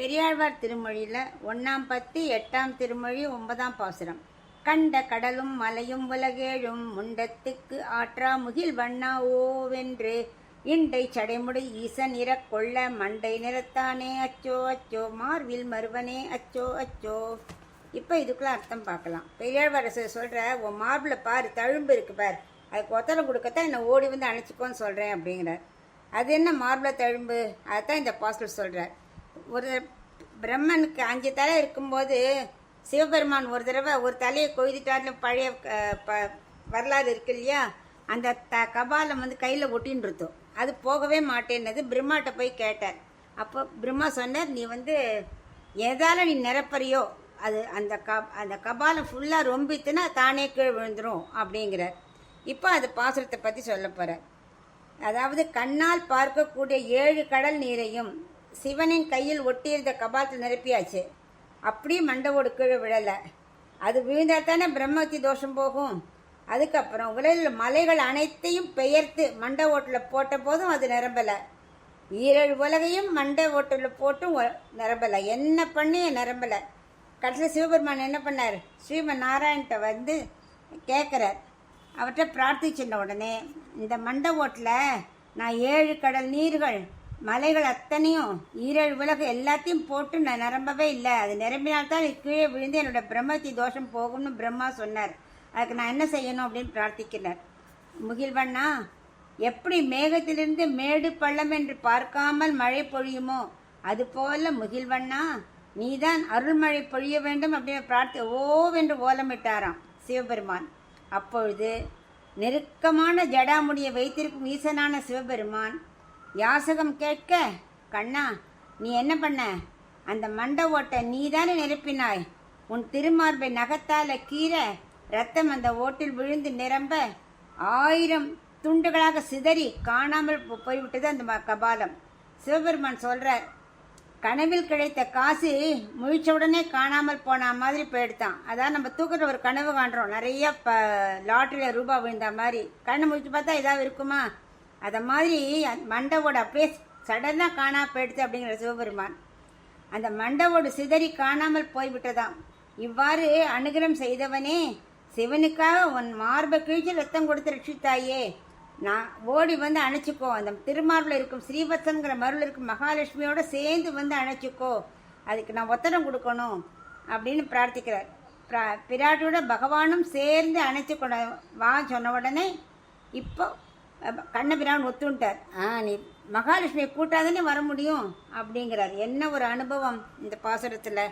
பெரியாழ்வார் திருமொழியில் 1ஆம் பத்து 8ஆம் திருமொழி 9ஆம் பாசுரம். கண்ட கடலும் மலையும் உலகேழும் முண்டத்துக்கு ஆற்றா முகில் வண்ணா ஓவென்று இண்டை சடைமுடி ஈசன் கொள்ள மண்டை நிறத்தானே அச்சோ அச்சோ மார்வில் மருவனே அச்சோ அச்சோ. இப்போ இதுக்குள்ள அர்த்தம் பார்க்கலாம். பெரியாழ்வார் சொல்கிற உன் மார்பில் பாரு, தழும்பு இருக்கு பார், அதுக்கு ஒத்தனை கொடுக்கத்தான் என்னை ஓடி வந்து அணைச்சிக்கோன்னு சொல்கிறேன் அப்படிங்கிறார். அது என்ன மார்பில் தழும்பு? அதுதான் இந்த பாஸ்டர் சொல்கிறார். ஒரு பிரம்மனுக்கு 5 தலை இருக்கும்போது சிவபெருமான் ஒரு தடவை ஒரு தலையை கொய்துட்டார்னு பழைய வரலாறு இருக்கு இல்லையா? அந்த கபாலம் வந்து கையில் ஒட்டின்னு இருந்தோம். அது போகவே மாட்டேன்னது பிரம்மாட்ட போய் கேட்டார். அப்போ பிரம்மா சொன்னார், நீ வந்து எதால நீ நிரப்பறியோ அது அந்த கபாலம் ஃபுல்லாக ரொம்பித்துன்னா தானே கீழ் விழுந்துடும் அப்படிங்கிறார். இப்போ அது பாசுரத்தை பற்றி சொல்ல போகிறார். அதாவது கண்ணால் பார்க்கக்கூடிய 7 கடல் நீரையும் சிவனின் கையில் ஒட்டியிருந்த கபாலத்தில் நிரப்பியாச்சு. அப்படியே மண்டவோடு கீழே விழலை. அது விழுந்தால் தானே பிரம்மத்தி தோஷம் போகும். அதுக்கப்புறம் உலகில் மலைகள் அனைத்தையும் பெயர்த்து மண்டை ஓட்டில் போட்ட போதும் அது நிரம்பலை. 7 உலகையும் மண்டை ஓட்டில் போட்டும் நிரம்பலை. என்ன பண்ணி நிரம்பலை. கடைசியில் சிவபெருமான் என்ன பண்ணார்? ஸ்ரீமன் நாராயண்கிட்ட வந்து கேட்குறார். அவர்கிட்ட பிரார்த்திச்சின்ன உடனே இந்த மண்டை ஓட்டில் நான் 7 கடல் நீர்கள் மலைகள் அத்தனையும் 7 உலக எல்லாத்தையும் போட்டு நான் நிரம்பவே இல்லை. அது நிரம்பினால்தான் கீழே விழுந்து என்னோட பிரம்மத்தி தோஷம் போகும்னு பிரம்மா சொன்னார். அதுக்கு நான் என்ன செய்யணும் அப்படின்னு பிரார்த்திக்கிறார். முகில்வண்ணா, எப்படி மேகத்திலிருந்து மேடு பள்ளம் என்று பார்க்காமல் மழை பொழியுமோ அதுபோல முகில்வண்ணா நீதான் அருள்மழை பொழிய வேண்டும் அப்படின்னு ஓவென்று ஓலமிட்டாராம் சிவபெருமான். அப்பொழுது நெருக்கமான ஜடாமுடியை வைத்திருக்கும் ஈசனான சிவபெருமான் யாசகம் கேட்க, கண்ணா நீ என்ன பண்ண? அந்த மண்டை ஓட்டை நீ தானே நிரப்பினாய். உன் திருமார்பை நகத்தால கீற ரத்தம் அந்த ஓட்டில் விழுந்து நிரம்ப 1000 துண்டுகளாக சிதறி காணாமல் போய்விட்டது அந்த கபாலம். சிவபெருமான் சொல்றார், கனவில் கிடைத்த காசு முழிச்ச உடனே காணாமல் போன மாதிரி போயிடுத்தான். அதான் நம்ம தூக்கிற ஒரு கனவு காண்றோம், நிறைய லாட்டரியில் ரூபாய் விழுந்த மாதிரி. கண்ணை முழிச்சு பார்த்தா ஏதாவது இருக்குமா? அதை மாதிரி மண்டவோடு அப்படியே சடனாக காணாம போயிடுச்சு அப்படிங்கிற சிவபெருமான். அந்த மண்டவோடு சிதறி காணாமல் போய்விட்டதாம். இவ்வாறு அனுகிரகம் செய்தவனே, சிவனுக்காக உன் மார்பை கிழிச்சு ரத்தம் கொடுத்து ரட்சித்தாயே, நான் ஓடி வந்து அணைச்சிக்கோ. அந்த திருமார்பில் இருக்கும் ஸ்ரீவத்சங்கிற மருள் இருக்கும் மகாலட்சுமியோட சேர்ந்து வந்து அணைச்சிக்கோ. அதுக்கு நான் ஒத்தனம் கொடுக்கணும் அப்படின்னு பிரார்த்திக்கிறார். பிராட்டியோட பகவானும் சேர்ந்து அணைச்சி கொண்ட வா சொன்ன உடனே இப்போ கண்ணபிரான் ஒத்துண்டார். நீ மகாலட்சுமியை கூட்டாதானே வர முடியும் அப்படிங்கிறார். என்ன ஒரு அனுபவம் இந்த பாசுரத்தில்.